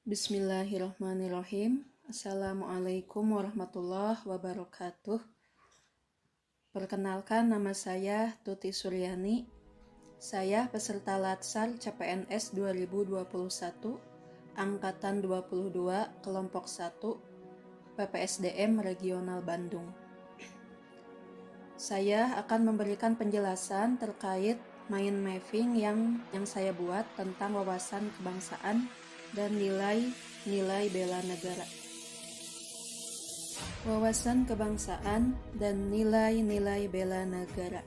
Bismillahirrahmanirrahim. Assalamualaikum warahmatullahi wabarakatuh. Perkenalkan, nama saya Tuti Suryani. Saya peserta Latsar CPNS 2021, Angkatan 22, Kelompok 1, PPSDM Regional Bandung. Saya akan memberikan penjelasan terkait mind mapping yang saya buat tentang wawasan kebangsaan dan nilai bela negara. Wawasan kebangsaan dan nilai bela negara.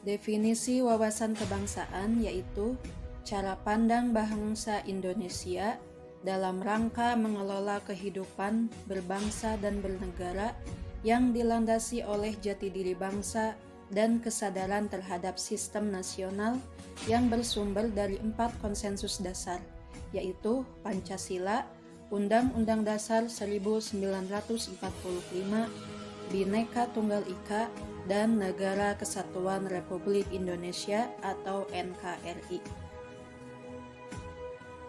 Definisi wawasan kebangsaan yaitu cara pandang bangsa Indonesia dalam rangka mengelola kehidupan berbangsa dan bernegara yang dilandasi oleh jati diri bangsa dan kesadaran terhadap sistem nasional yang bersumber dari 4 konsensus dasar, yaitu Pancasila, Undang-Undang Dasar 1945, Bhinneka Tunggal Ika, dan Negara Kesatuan Republik Indonesia atau NKRI.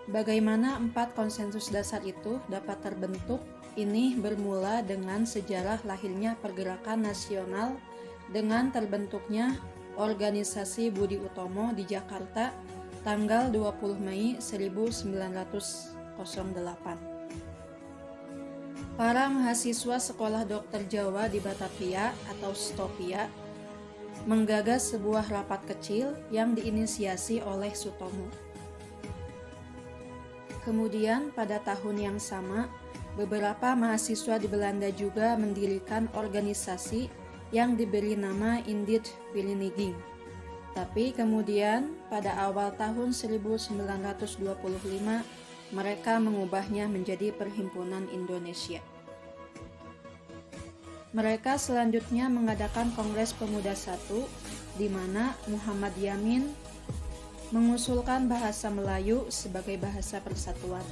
Bagaimana 4 konsensus dasar itu dapat terbentuk? Ini bermula dengan sejarah lahirnya pergerakan nasional dengan terbentuknya Organisasi Budi Utomo di Jakarta tanggal 20 Mei 1908. Para mahasiswa Sekolah Dokter Jawa di Batavia atau Stopia menggagas sebuah rapat kecil yang diinisiasi oleh Sutomo. Kemudian pada tahun yang sama, beberapa mahasiswa di Belanda juga mendirikan organisasi yang diberi nama Indit Vereniging. Tapi kemudian pada awal tahun 1925 mereka mengubahnya menjadi Perhimpunan Indonesia. Mereka selanjutnya mengadakan Kongres Pemuda I di mana Muhammad Yamin mengusulkan bahasa Melayu sebagai bahasa persatuan,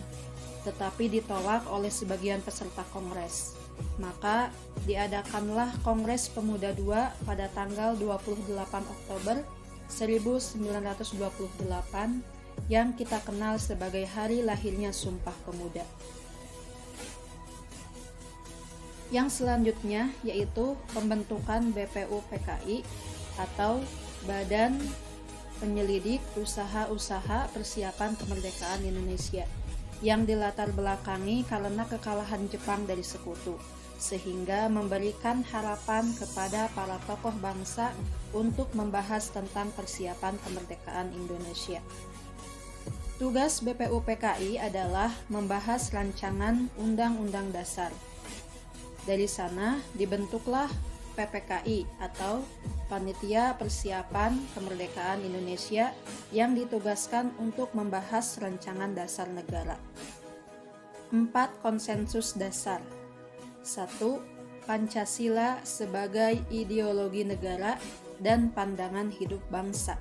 tetapi ditolak oleh sebagian peserta kongres. Maka diadakanlah Kongres Pemuda II pada tanggal 28 Oktober 1928 yang kita kenal sebagai hari lahirnya Sumpah Pemuda. Yang selanjutnya yaitu pembentukan BPUPKI atau Badan Penyelidik Usaha-Usaha Persiapan Kemerdekaan Indonesia, yang dilatar belakangi karena kekalahan Jepang dari Sekutu, sehingga memberikan harapan kepada para tokoh bangsa untuk membahas tentang persiapan kemerdekaan Indonesia. Tugas BPUPKI adalah membahas rancangan Undang-Undang Dasar. Dari sana dibentuklah PPKI atau Panitia Persiapan Kemerdekaan Indonesia yang ditugaskan untuk membahas rancangan dasar negara. 4 konsensus dasar. 1. Pancasila sebagai ideologi negara dan pandangan hidup bangsa.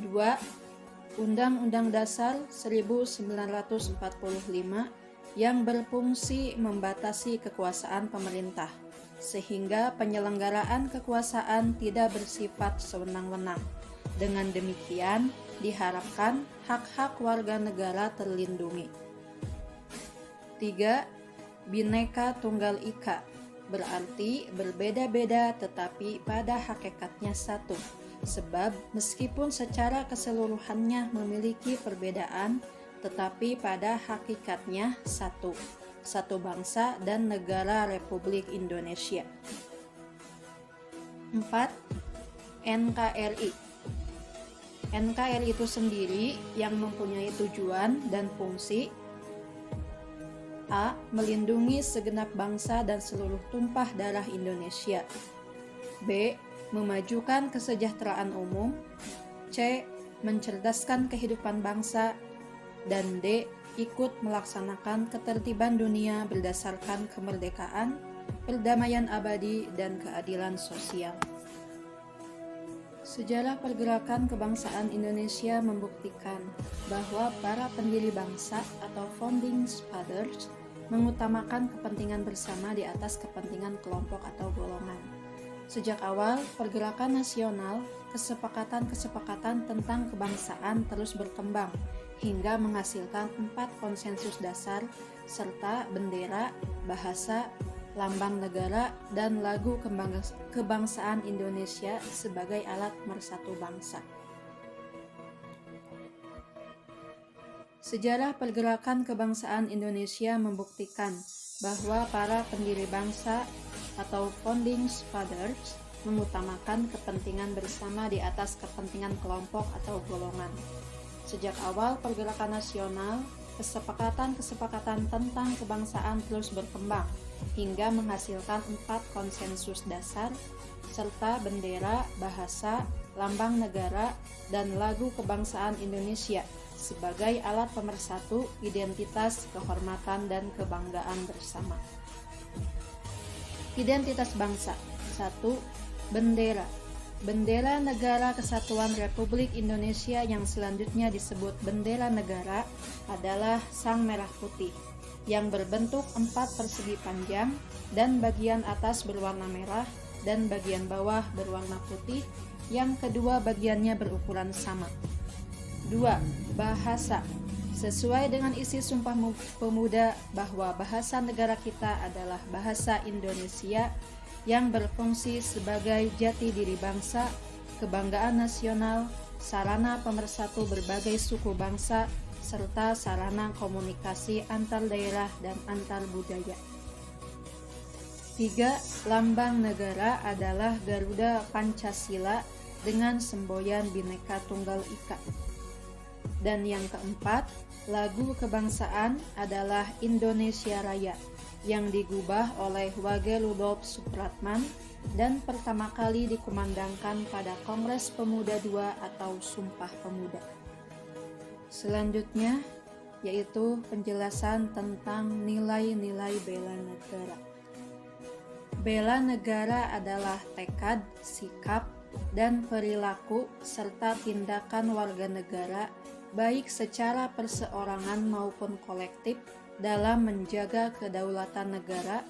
2. Undang-Undang Dasar 1945 yang berfungsi membatasi kekuasaan pemerintah, sehingga penyelenggaraan kekuasaan tidak bersifat sewenang-wenang. Dengan demikian, diharapkan hak-hak warga negara terlindungi. 3. Bhinneka Tunggal Ika, berarti berbeda-beda tetapi pada hakikatnya satu, sebab meskipun secara keseluruhannya memiliki perbedaan, tetapi pada hakikatnya satu bangsa dan negara Republik Indonesia. 4. NKRI. NKRI itu sendiri yang mempunyai tujuan dan fungsi: A. Melindungi segenap bangsa dan seluruh tumpah darah Indonesia. B. Memajukan kesejahteraan umum. C. Mencerdaskan kehidupan bangsa. Dan D. Ikut melaksanakan ketertiban dunia berdasarkan kemerdekaan, perdamaian abadi, dan keadilan sosial. Sejarah pergerakan kebangsaan Indonesia membuktikan bahwa para pendiri bangsa atau founding fathers mengutamakan kepentingan bersama di atas kepentingan kelompok atau golongan. Sejak awal pergerakan nasional, kesepakatan-kesepakatan tentang kebangsaan terus berkembang hingga menghasilkan 4 konsensus dasar serta bendera, bahasa, lambang negara, dan lagu kebangsaan Indonesia sebagai alat pemersatu bangsa. Sejarah pergerakan kebangsaan Indonesia membuktikan bahwa para pendiri bangsa atau founding fathers mengutamakan kepentingan bersama di atas kepentingan kelompok atau golongan. Sejak awal pergerakan nasional, kesepakatan-kesepakatan tentang kebangsaan terus berkembang hingga menghasilkan 4 konsensus dasar serta bendera, bahasa, lambang negara, dan lagu kebangsaan Indonesia sebagai alat pemersatu identitas, kehormatan, dan kebanggaan bersama. Identitas bangsa. 1. Bendera. Bendera Negara Kesatuan Republik Indonesia yang selanjutnya disebut bendera negara adalah sang merah putih yang berbentuk 4 persegi panjang dan bagian atas berwarna merah dan bagian bawah berwarna putih, yang kedua bagiannya berukuran sama. 2. Bahasa. Sesuai dengan isi Sumpah Pemuda bahwa bahasa negara kita adalah bahasa Indonesia yang berfungsi sebagai jati diri bangsa, kebanggaan nasional, sarana pemersatu berbagai suku bangsa, serta sarana komunikasi antar daerah dan antar budaya. 3. Lambang negara adalah Garuda Pancasila dengan semboyan Bhinneka Tunggal Ika. Dan yang keempat, lagu kebangsaan adalah Indonesia Raya yang digubah oleh Wage Rudolf Supratman dan pertama kali dikumandangkan pada Kongres Pemuda II atau Sumpah Pemuda. Selanjutnya yaitu penjelasan tentang nilai-nilai bela negara. Bela negara adalah tekad, sikap, dan perilaku serta tindakan warga negara baik secara perseorangan maupun kolektif dalam menjaga kedaulatan negara,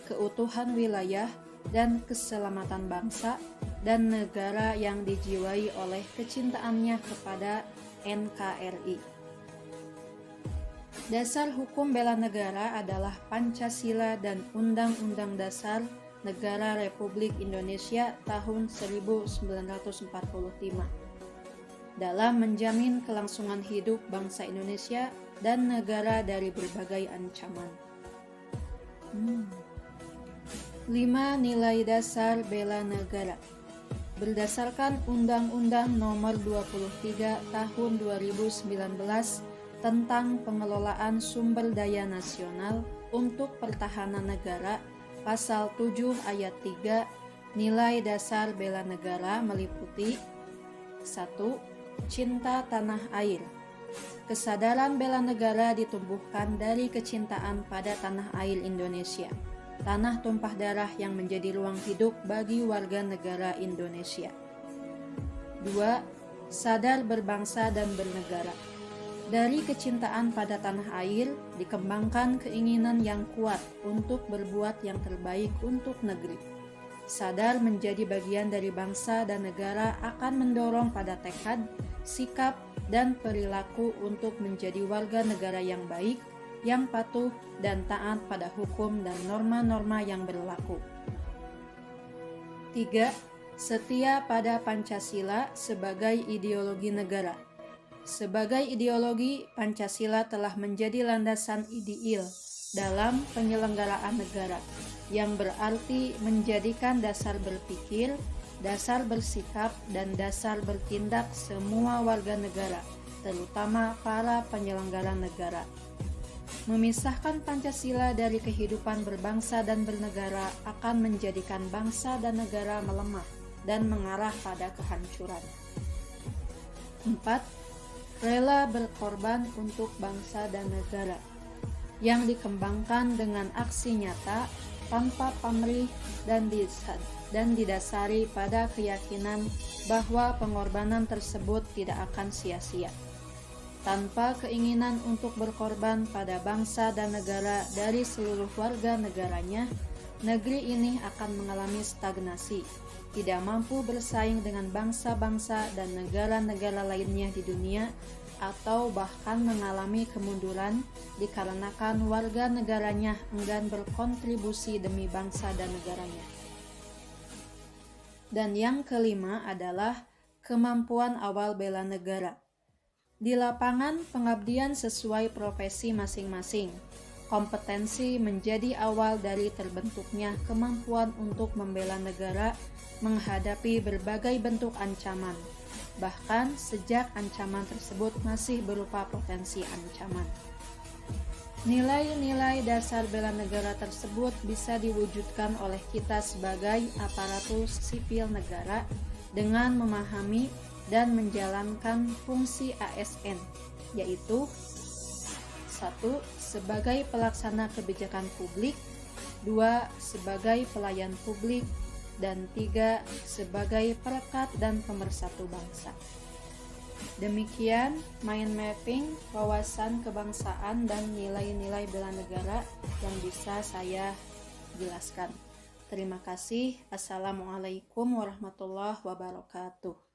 keutuhan wilayah, dan keselamatan bangsa dan negara yang dijiwai oleh kecintaannya kepada NKRI. Dasar hukum bela negara adalah Pancasila dan Undang-Undang Dasar Negara Republik Indonesia tahun 1945 dalam menjamin kelangsungan hidup bangsa Indonesia dan negara dari berbagai ancaman. 5 nilai dasar bela negara. Berdasarkan Undang-Undang Nomor 23 Tahun 2019 tentang pengelolaan sumber daya nasional untuk pertahanan negara, Pasal 7 Ayat 3, nilai dasar bela negara meliputi 1. Cinta tanah air. Kesadaran bela negara ditumbuhkan dari kecintaan pada tanah air Indonesia, tanah tumpah darah yang menjadi ruang hidup bagi warga negara Indonesia. 2. Sadar berbangsa dan bernegara. Dari kecintaan pada tanah air, dikembangkan keinginan yang kuat untuk berbuat yang terbaik untuk negeri. Sadar menjadi bagian dari bangsa dan negara akan mendorong pada tekad, sikap, dan perilaku untuk menjadi warga negara yang baik, yang patuh dan taat pada hukum dan norma-norma yang berlaku. 3. Setia pada Pancasila sebagai ideologi negara. Sebagai ideologi, Pancasila telah menjadi landasan ideal dalam penyelenggaraan negara, yang berarti menjadikan dasar berpikir, dasar bersikap, dan dasar bertindak semua warga negara, terutama para penyelenggara negara. Memisahkan Pancasila dari kehidupan berbangsa dan bernegara akan menjadikan bangsa dan negara melemah dan mengarah pada kehancuran. 4. Rela berkorban untuk bangsa dan negara, yang dikembangkan dengan aksi nyata tanpa pamrih dan didasari pada keyakinan bahwa pengorbanan tersebut tidak akan sia-sia. Tanpa keinginan untuk berkorban pada bangsa dan negara dari seluruh warga negaranya, negeri ini akan mengalami stagnasi, tidak mampu bersaing dengan bangsa-bangsa dan negara-negara lainnya di dunia, atau bahkan mengalami kemunduran dikarenakan warga negaranya enggan berkontribusi demi bangsa dan negaranya. Dan yang kelima adalah kemampuan awal bela negara. Di lapangan, pengabdian sesuai profesi masing-masing. Kompetensi menjadi awal dari terbentuknya kemampuan untuk membela negara menghadapi berbagai bentuk ancaman, bahkan sejak ancaman tersebut masih berupa potensi ancaman. Nilai-nilai dasar bela negara tersebut bisa diwujudkan oleh kita sebagai aparatur sipil negara dengan memahami dan menjalankan fungsi ASN, yaitu 1. Sebagai pelaksana kebijakan publik, 2. Sebagai pelayan publik, dan 3. Sebagai perekat dan pemersatu bangsa. Demikian mind mapping wawasan kebangsaan dan nilai-nilai bela negara yang bisa saya jelaskan. Terima kasih. Assalamualaikum warahmatullahi wabarakatuh.